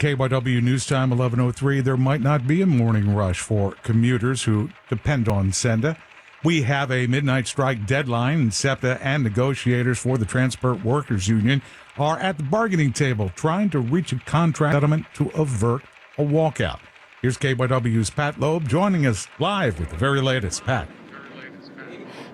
KYW News Time 11:03. There might not be a morning rush for commuters who depend on SENDA. We have a midnight strike deadline, and SEPTA and negotiators for the Transport Workers Union are at the bargaining table trying to reach a contract settlement to avert a walkout. Here's KYW's Pat Loeb joining us live with the very latest. Pat.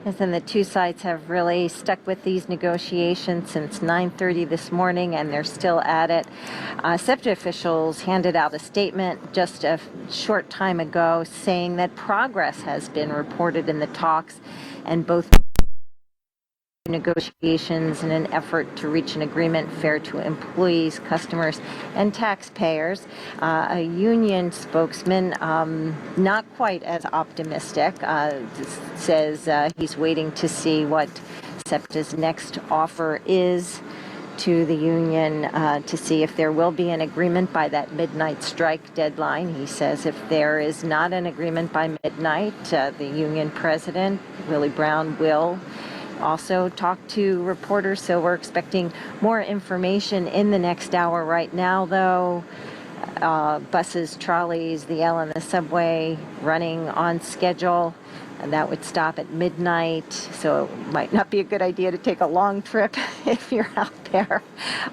Yes, and the two sides have really stuck with these negotiations since 9:30 this morning, and they're still at it. SEPTA officials handed out a statement just a short time ago saying that progress has been reported in the talks, and both negotiations in an effort to reach an agreement fair to employees, customers, and taxpayers. A union spokesman, not quite as optimistic, says he's waiting to see what SEPTA's next offer is to the union to see if there will be an agreement by that midnight strike deadline. He says if there is not an agreement by midnight, the union president, Willie Brown, will also talk to reporters, so we're expecting more information in the next hour. Right now, though, buses, trolleys, the L and the subway running on schedule, and that would stop at midnight, so it might not be a good idea to take a long trip if you're out there.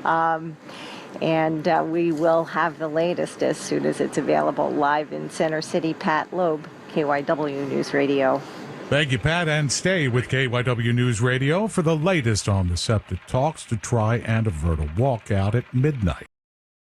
And we will have the latest as soon as it's available live in Center City. Pat Loeb, KYW News Radio. Thank you, Pat, and stay with KYW News Radio for the latest on the SEPTA talks to try and avert a walkout at midnight.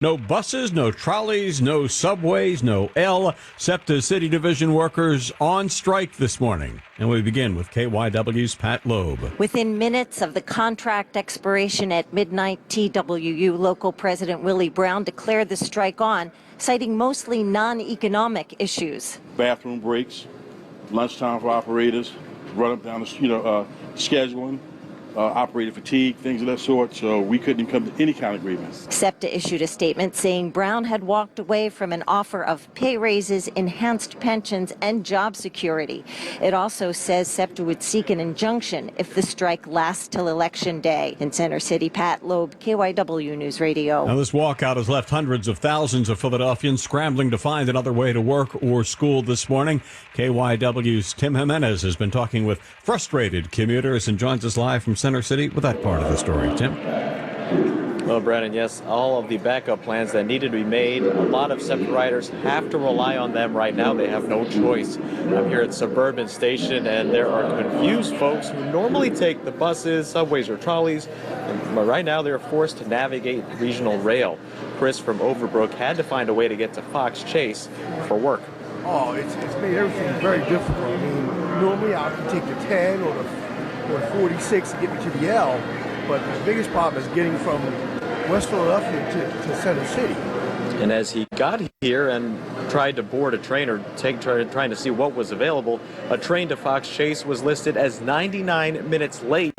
No buses, no trolleys, no subways, no L. SEPTA City Division workers on strike this morning. And we begin with KYW's Pat Loeb. Within minutes of the contract expiration at midnight, TWU local president Willie Brown declared the strike on, citing mostly non-economic issues. Bathroom breaks, lunchtime for operators, run up down the scheduling, operator fatigue, things of that sort, so we couldn't come to any kind of agreement. SEPTA issued a statement saying Brown had walked away from an offer of pay raises, enhanced pensions, and job security. It also says SEPTA would seek an injunction if the strike lasts till Election Day. In Center City, Pat Loeb, KYW News Radio. Now, this walkout has left hundreds of thousands of Philadelphians scrambling to find another way to work or school this morning. KYW's Tim Jimenez has been talking with frustrated commuters and joins us live from Center City with that part of the story. Tim? Well, Brandon, yes, all of the backup plans that needed to be made, a lot of SEPTA riders have to rely on them right now. They have no choice. I'm here at Suburban Station, and there are confused folks who normally take the buses, subways, or trolleys, but right now they're forced to navigate regional rail. Chris from Overbrook had to find a way to get to Fox Chase for work. Oh, it's made everything very difficult. I mean, normally I can take the 10 or the 46 to get me to the L, but the biggest problem is getting from West Philadelphia to Center City. And as he got here and tried to board a train or trying to see what was available, a train to Fox Chase was listed as 99 minutes late.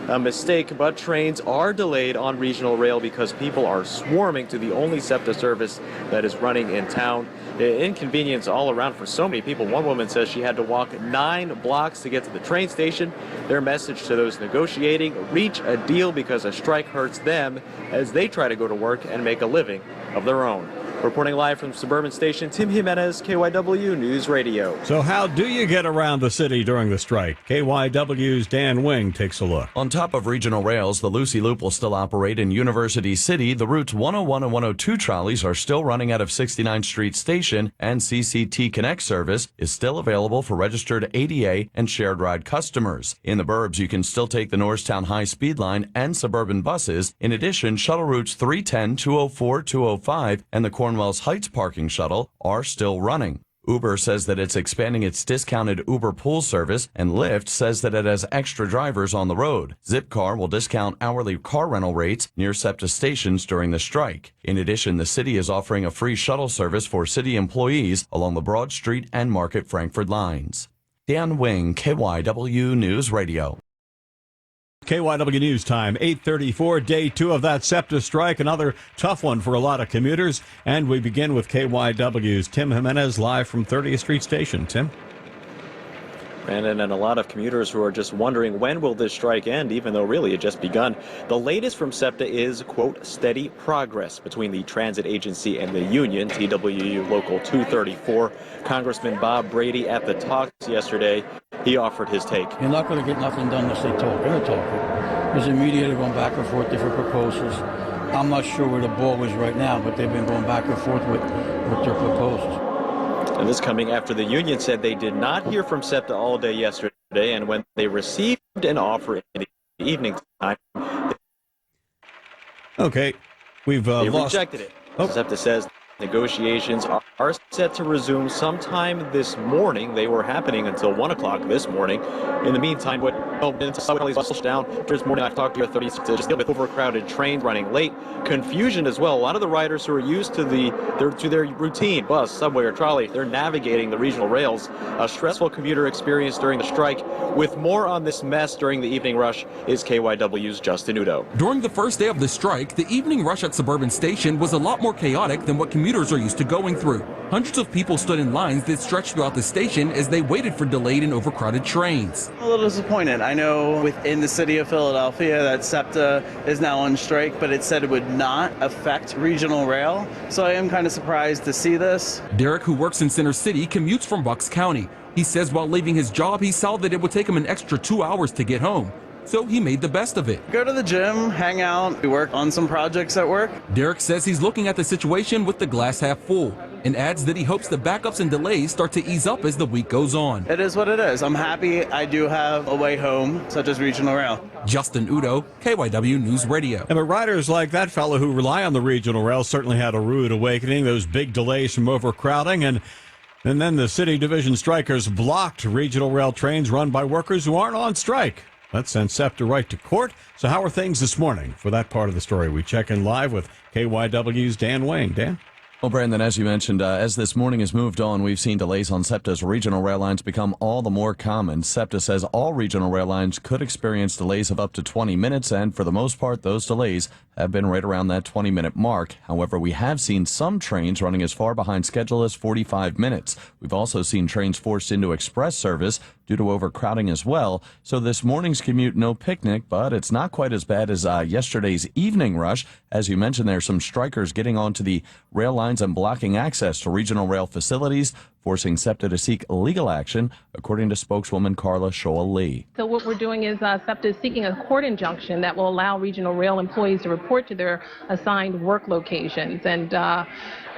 A mistake, but trains are delayed on regional rail because people are swarming to the only SEPTA service that is running in town. Inconvenience all around for so many people. One woman says she had to walk 9 blocks to get to the train station. Their message to those negotiating: reach a deal because a strike hurts them as they try to go to work and make a living of their own. Reporting live from Suburban Station, Tim Jimenez, KYW News Radio. So how do you get around the city during the strike? KYW's Dan Wing takes a look. On top of regional rails, the Lucy Loop will still operate in University City. The routes 101 and 102 trolleys are still running out of 69th Street Station, and CCT Connect service is still available for registered ADA and shared ride customers. In the burbs, you can still take the Norristown High Speed Line and suburban buses. In addition, shuttle routes 310, 204, 205, and the Cornwallis Heights parking shuttle are still running. Uber says that it's expanding its discounted Uber pool service, and Lyft says that it has extra drivers on the road. Zipcar will discount hourly car rental rates near SEPTA stations during the strike. In addition, the city is offering a free shuttle service for city employees along the Broad Street and Market Frankford lines. Dan Wing, KYW News Radio. KYW News Time, 8:34, day 2 of that SEPTA strike, another tough one for a lot of commuters. And we begin with KYW's Tim Jimenez live from 30th Street Station. Tim? And a lot of commuters who are just wondering when will this strike end, even though really it just begun. The latest from SEPTA is, quote, steady progress between the transit agency and the union, TWU Local 234. Congressman Bob Brady at the talks yesterday, he offered his take. You're not going to get nothing done unless they talk. They're talking. There's a media going back and forth, different proposals. I'm not sure where the ball is right now, but they've been going back and forth with their proposals. And this coming after the union said they did not hear from SEPTA all day yesterday, and when they received an offer in the evening time, Okay, we've they lost. rejected it. Oh. SEPTA says negotiations are set to resume sometime this morning. They were happening until 1 o'clock this morning. In the meantime, this morning I talked to a 30 to just deal with overcrowded trains running late, confusion as well. A lot of the riders who are used to their routine bus, subway, or trolley, they're navigating the regional rails. A stressful commuter experience during the strike. With more on this mess during the evening rush is KYW's Justin Udo. During the first day of the strike, the evening rush at Suburban Station was a lot more chaotic than what commuters are used to going through. Hundreds of people stood in lines that stretched throughout the station as they waited for delayed and overcrowded trains. I'm a little disappointed. I know within the city of Philadelphia that SEPTA is now on strike, but it said it would not affect regional rail. So I am kind of surprised to see this. Derek, who works in Center City, commutes from Bucks County. He says while leaving his job, he saw that it would take him an extra 2 hours to get home. So he made the best of it. Go to the gym, hang out, we work on some projects at work. Derek says he's looking at the situation with the glass half full and adds that he hopes the backups and delays start to ease up as the week goes on. It is what it is. I'm happy I do have a way home, such as regional rail. Justin Udo, KYW News Radio. And but riders like that fellow who rely on the regional rail certainly had a rude awakening. Those big delays from overcrowding, and then the city division strikers blocked regional rail trains run by workers who aren't on strike. That sent SEPTA right to court. So how are things this morning? For that part of the story, we check in live with KYW's Dan Wayne. Dan? Well, Brandon, as you mentioned, as this morning has moved on, we've seen delays on SEPTA's regional rail lines become all the more common. SEPTA says all regional rail lines could experience delays of up to 20 minutes, and for the most part, those delays have been right around that 20-minute mark. However, we have seen some trains running as far behind schedule as 45 minutes. We've also seen trains forced into express service due to overcrowding as well. So this morning's commute, no picnic, but it's not quite as bad as yesterday's evening rush. As you mentioned, there's some strikers getting onto the rail lines and blocking access to regional rail facilities, forcing SEPTA to seek legal action, according to spokeswoman Carla Shoal-Lee. So what we're doing is SEPTA is seeking a court injunction that will allow regional rail employees to report to their assigned work locations. And,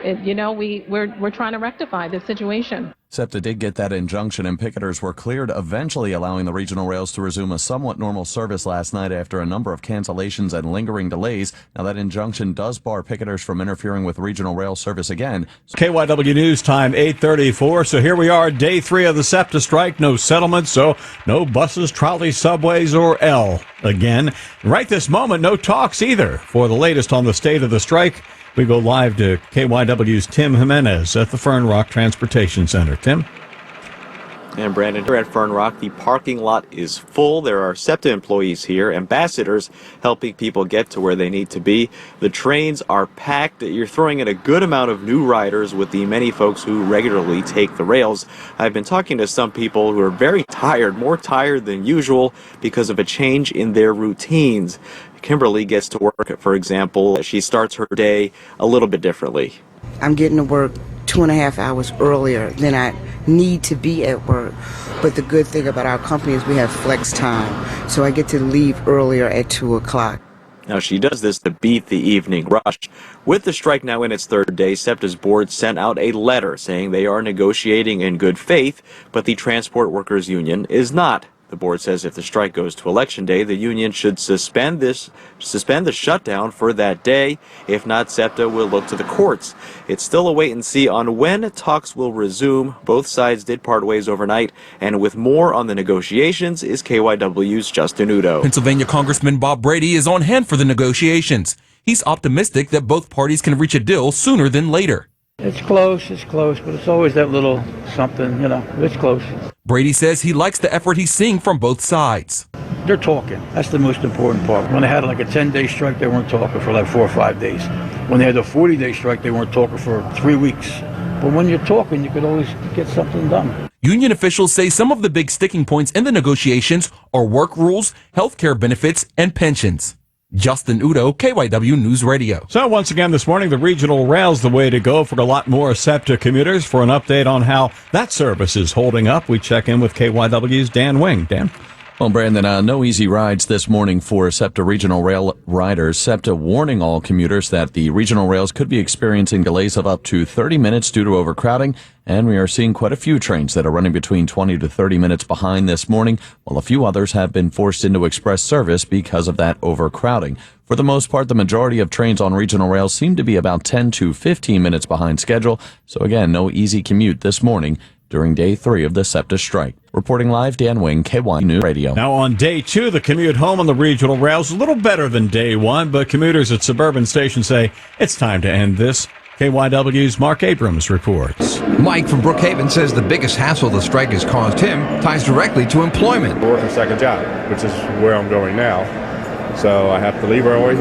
we're trying to rectify this situation. SEPTA did get that injunction, and picketers were cleared, eventually allowing the regional rails to resume a somewhat normal service last night after a number of cancellations and lingering delays. Now, that injunction does bar picketers from interfering with regional rail service again. KYW News time, 8:34. So here we are, day 3 of the SEPTA strike. No settlement, so no buses, trolleys, subways, or L again. Right this moment, no talks either. For the latest on the state of the strike, we go live to KYW's Tim Jimenez at the Fern Rock Transportation Center. Tim? And Brandon, here at Fern Rock, the parking lot is full. There are SEPTA employees here, ambassadors helping people get to where they need to be. The trains are packed. You're throwing in a good amount of new riders with the many folks who regularly take the rails. I've been talking to some people who are very tired, more tired than usual because of a change in their routines. Kimberly gets to work, for example. She starts her day a little bit differently. I'm getting to work 2.5 hours earlier than I need to be at work. But the good thing about our company is we have flex time, so I get to leave earlier at 2 o'clock. Now, she does this to beat the evening rush. With the strike now in its third day, SEPTA's board sent out a letter saying they are negotiating in good faith, but the Transport Workers Union is not. The board says if the strike goes to Election Day, the union should suspend the shutdown for that day. If not, SEPTA will look to the courts. It's still a wait and see on when talks will resume. Both sides did part ways overnight, and with more on the negotiations is KYW's Justin Udo. Pennsylvania Congressman Bob Brady is on hand for the negotiations. He's optimistic that both parties can reach a deal sooner than later. It's close, but it's always that little something, it's close. Brady says he likes the effort he's seeing from both sides. They're talking. That's the most important part. When they had like a 10-day strike, they weren't talking for like 4 or 5 days. When they had a 40-day strike, they weren't talking for 3 weeks. But when you're talking, you could always get something done. Union officials say some of the big sticking points in the negotiations are work rules, health care benefits, and pensions. Justin Udo, KYW News Radio. So once again this morning, the regional rail's the way to go for a lot more SEPTA commuters. For an update on how that service is holding up, we check in with KYW's Dan Wing. Dan? Well, Brandon, no easy rides this morning for SEPTA regional rail riders. SEPTA warning all commuters that the regional rails could be experiencing delays of up to 30 minutes due to overcrowding, and we are seeing quite a few trains that are running between 20 to 30 minutes behind this morning, while a few others have been forced into express service because of that overcrowding. For the most part, the majority of trains on regional rails seem to be about 10 to 15 minutes behind schedule, so again, no easy commute this morning during day 3 of the SEPTA strike. Reporting live, Dan Wing, KY News Radio. Now on day 2, the commute home on the regional rails, a little better than day 1, but commuters at suburban stations say it's time to end this. KYW's Mark Abrams reports. Mike from Brookhaven says the biggest hassle the strike has caused him ties directly to employment. I work a second job, which is where I'm going now. So I have to leave early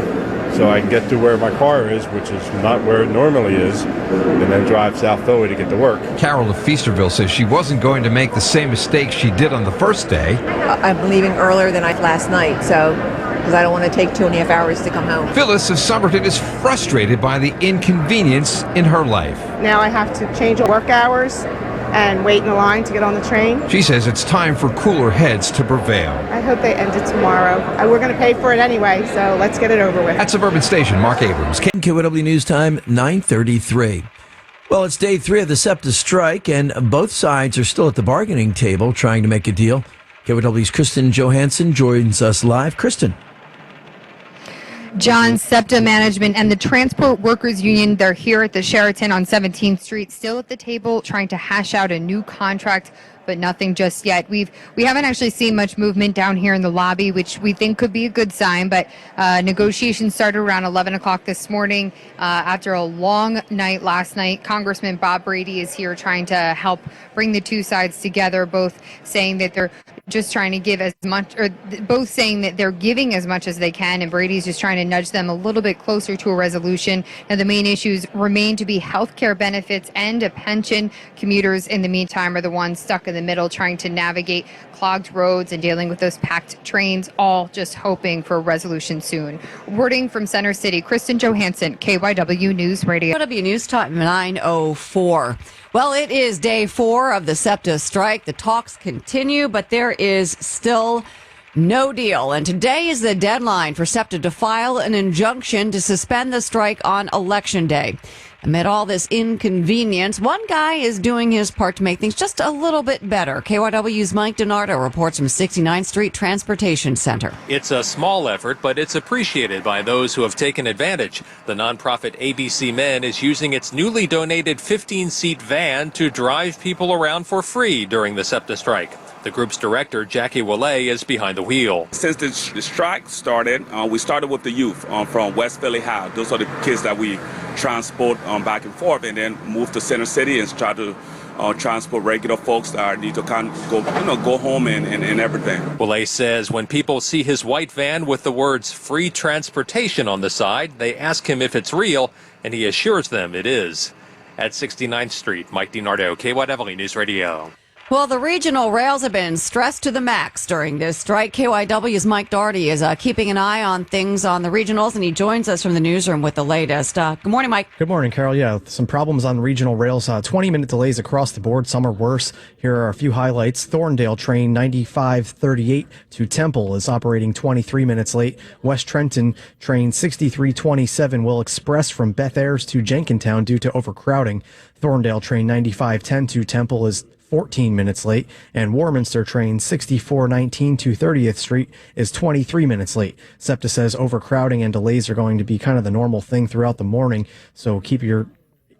so I can get to where my car is, which is not where it normally is, and then drive South Philly to get to work. Carol of Feasterville says she wasn't going to make the same mistake she did on the first day. I'm leaving earlier than I last night, so because I don't want to take 2.5 hours to come home. Phyllis of Somerton is frustrated by the inconvenience in her life. Now I have to change work hours and wait in the line to get on the train. She says it's time for cooler heads to prevail. I hope they end it tomorrow. We're going to pay for it anyway, so let's get it over with. At Suburban Station, Mark Abrams. KYW News Time, 9:33. Well, it's day 3 of the SEPTA strike, and both sides are still at the bargaining table trying to make a deal. KYW's Kristen Johansson joins us live. Kristen. John, SEPTA management and the Transport Workers Union, they're here at the Sheraton on 17th Street, still at the table trying to hash out a new contract, but nothing just yet. We haven't actually seen much movement down here in the lobby, which we think could be a good sign, but negotiations started around 11 o'clock this morning after a long night last night. Congressman Bob Brady is here trying to help bring the two sides together, both saying that they're just trying to give as much, or both saying that they're giving as much as they can, and Brady's just trying to nudge them a little bit closer to a resolution. Now, the main issues remain to be health care benefits and a pension. Commuters, in the meantime, are the ones stuck in the middle trying to navigate clogged roads and dealing with those packed trains, all just hoping for a resolution soon. Reporting from Center City, Kristen Johansson, KYW News Radio. KYW News Time 9:04. Well, it is day 4 of the SEPTA strike. The talks continue, but there is still no deal. And today is the deadline for SEPTA to file an injunction to suspend the strike on Election Day. Amid all this inconvenience, one guy is doing his part to make things just a little bit better. KYW's Mike DiNardo reports from 69th Street Transportation Center. It's a small effort, but it's appreciated by those who have taken advantage. The nonprofit ABC Men is using its newly donated 15-seat van to drive people around for free during the SEPTA strike. The group's director, Jackie Wallet, is behind the wheel. Since the strike started, we started with the youth from West Philly High. Those are the kids that we transport back and forth, and then move to Center City and try to transport regular folks that need to kind of go home and everything. Wallet says when people see his white van with the words free transportation on the side, they ask him if it's real, and he assures them it is. At 69th Street, Mike DiNardo, KYW News Radio. Well, the regional rails have been stressed to the max during this strike. KYW's Mike Daugherty is keeping an eye on things on the regionals, and he joins us from the newsroom with the latest. Good morning, Mike. Good morning, Carol. Yeah, some problems on regional rails. 20-minute delays across the board. Some are worse. Here are a few highlights. Thorndale train 9538 to Temple is operating 23 minutes late. West Trenton train 6327 will express from Beth Ayres to Jenkintown due to overcrowding. Thorndale train 9510 to Temple is 14 minutes late, and Warminster train 6419 to 30th Street is 23 minutes late. SEPTA says overcrowding and delays are going to be kind of the normal thing throughout the morning, so keep your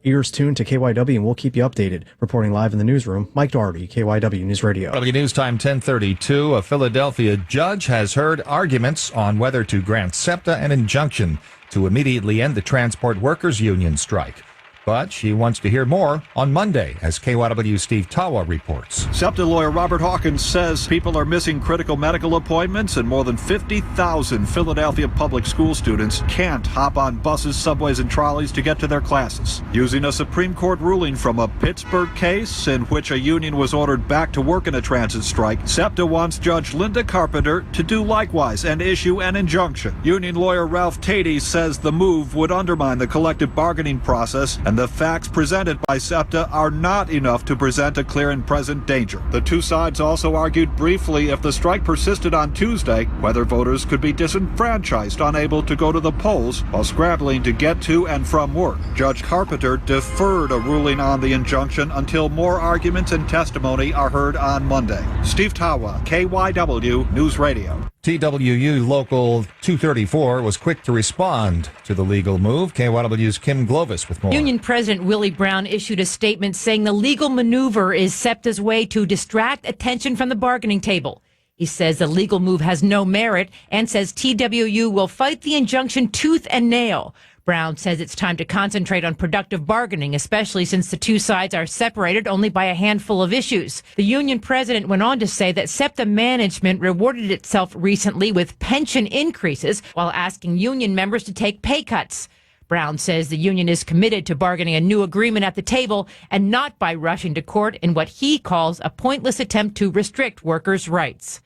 ears tuned to KYW and we'll keep you updated. Reporting live in the newsroom, Mike Daugherty, KYW News Radio. KYW News Time 10:32. A Philadelphia judge has heard arguments on whether to grant SEPTA an injunction to immediately end the Transport Workers Union strike. but she wants to hear more on Monday, as KYW's Steve Tawa reports. SEPTA lawyer Robert Hawkins says people are missing critical medical appointments, and more than 50,000 Philadelphia public school students can't hop on buses, subways, and trolleys to get to their classes. Using a Supreme Court ruling from a Pittsburgh case in which a union was ordered back to work in a transit strike, SEPTA wants Judge Linda Carpenter to do likewise and issue an injunction. Union lawyer Ralph Tatey says the move would undermine the collective bargaining process, and the facts presented by SEPTA are not enough to present a clear and present danger. The two sides also argued briefly if the strike persisted on Tuesday, whether voters could be disenfranchised, unable to go to the polls while scrambling to get to and from work. Judge Carpenter deferred a ruling on the injunction until more arguments and testimony are heard on Monday. Steve Tawa, KYW News Radio. TWU Local 234 was quick to respond to the legal move. KYW's Kim Glovis with more. Union President Willie Brown issued a statement saying the legal maneuver is SEPTA's way to distract attention from the bargaining table. He says the legal move has no merit and says TWU will fight the injunction tooth and nail. Brown says it's time to concentrate on productive bargaining, especially since the two sides are separated only by a handful of issues. The union president went on to say that SEPTA management rewarded itself recently with pension increases while asking union members to take pay cuts. Brown says the union is committed to bargaining a new agreement at the table and not by rushing to court in what he calls a pointless attempt to restrict workers' rights.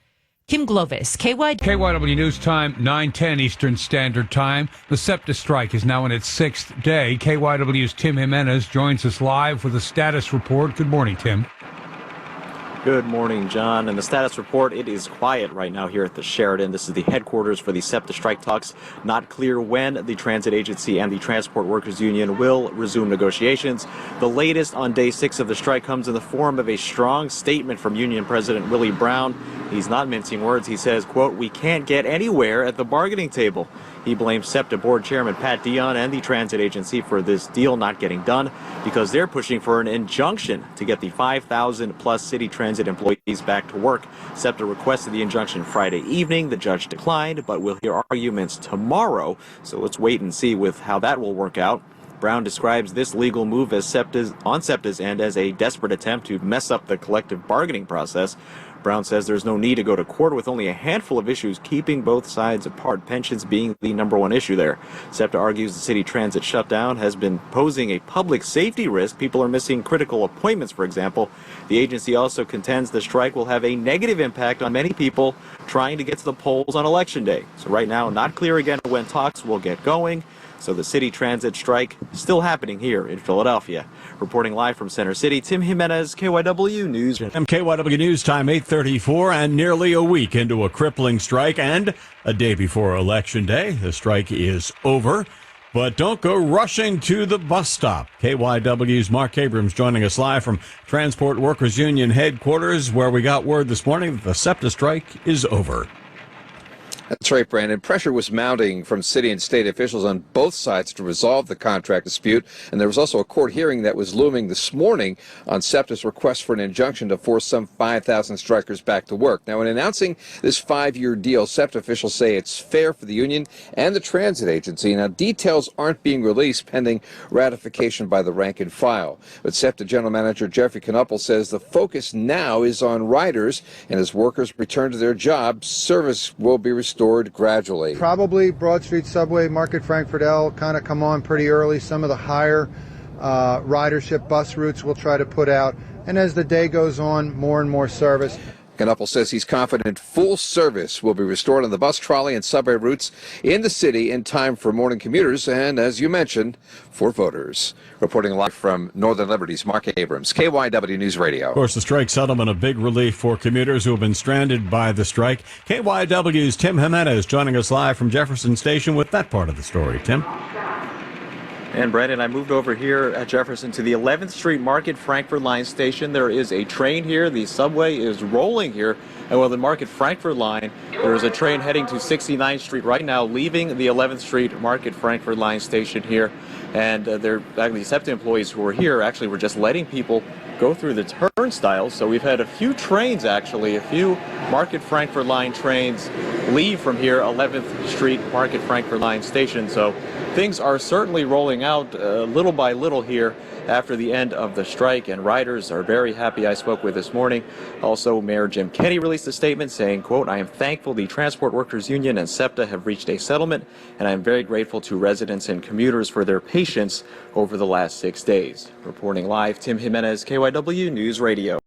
Kim Glovis, KYW News Time, 9:10 Eastern Standard Time. The SEPTA strike is now in its 6th day. KYW's Tim Jimenez joins us live with a status report. Good morning, Tim. Good morning, John. And the status report, it is quiet right now here at the Sheraton. This is the headquarters for the SEPTA strike talks. Not clear when the transit agency and the Transport Workers Union will resume negotiations. The latest on day 6 of the strike comes in the form of a strong statement from Union President Willie Brown. He's not mincing words. He says, quote, "We can't get anywhere at the bargaining table." He blames SEPTA board chairman Pat Dion and the transit agency for this deal not getting done because they're pushing for an injunction to get the 5,000 plus city transit employees back to work. SEPTA requested the injunction Friday evening. The judge declined, but we'll hear arguments tomorrow. So let's wait and see with how that will work out. Brown describes this legal move as on SEPTA's end as a desperate attempt to mess up the collective bargaining process. Brown says there's no need to go to court with only a handful of issues keeping both sides apart, pensions being the number one issue there. SEPTA argues the city transit shutdown has been posing a public safety risk. People are missing critical appointments, for example. The agency also contends the strike will have a negative impact on many people trying to get to the polls on Election Day. So right now, not clear again when talks will get going. So the city transit strike still happening here in Philadelphia. Reporting live from Center City, Tim Jimenez, KYW News. KYW News Time, 8:34, and nearly a week into a crippling strike and a day before Election Day. The strike is over, but don't go rushing to the bus stop. KYW's Mark Abrams joining us live from Transport Workers Union headquarters, where we got word this morning that the SEPTA strike is over. That's right, Brandon. Pressure was mounting from city and state officials on both sides to resolve the contract dispute, and there was also a court hearing that was looming this morning on SEPTA's request for an injunction to force some 5,000 strikers back to work. Now, in announcing this 5-year deal, SEPTA officials say it's fair for the union and the transit agency. Now, details aren't being released pending ratification by the rank and file. But SEPTA General Manager Jeffrey Knuppel says the focus now is on riders, and as workers return to their jobs, service will be restored gradually. Probably Broad Street Subway, Market Frankfurt L kind of come on pretty early. Some of the higher ridership bus routes we'll try to put out. And as the day goes on, more and more service. Knuppel says he's confident full service will be restored on the bus, trolley, and subway routes in the city in time for morning commuters and, as you mentioned, for voters. Reporting live from Northern Liberty's Mark Abrams, KYW News Radio. Of course, the strike settlement, a big relief for commuters who have been stranded by the strike. KYW's Tim Jimenez joining us live from Jefferson Station with that part of the story. Tim? And Brandon, I moved over here at Jefferson to the 11th Street Market Frankfurt Line station. There is a train here. The subway is rolling here. And while the Market Frankfurt Line, there is a train heading to 69th Street right now, leaving the 11th Street Market Frankfurt Line station here. And the SEPTA employees who were here actually were just letting people go through the turnstiles. So we've had a few trains, actually, a few Market Frankfurt Line trains leave from here, 11th Street Market Frankfurt Line station. So things are certainly rolling out little by little here after the end of the strike, and riders are very happy. I spoke with this morning. Also, Mayor Jim Kenney released a statement saying, quote, "I am thankful the Transport Workers Union and SEPTA have reached a settlement, and I am very grateful to residents and commuters for their patience over the last 6 days." Reporting live, Tim Jimenez, KYW News Radio.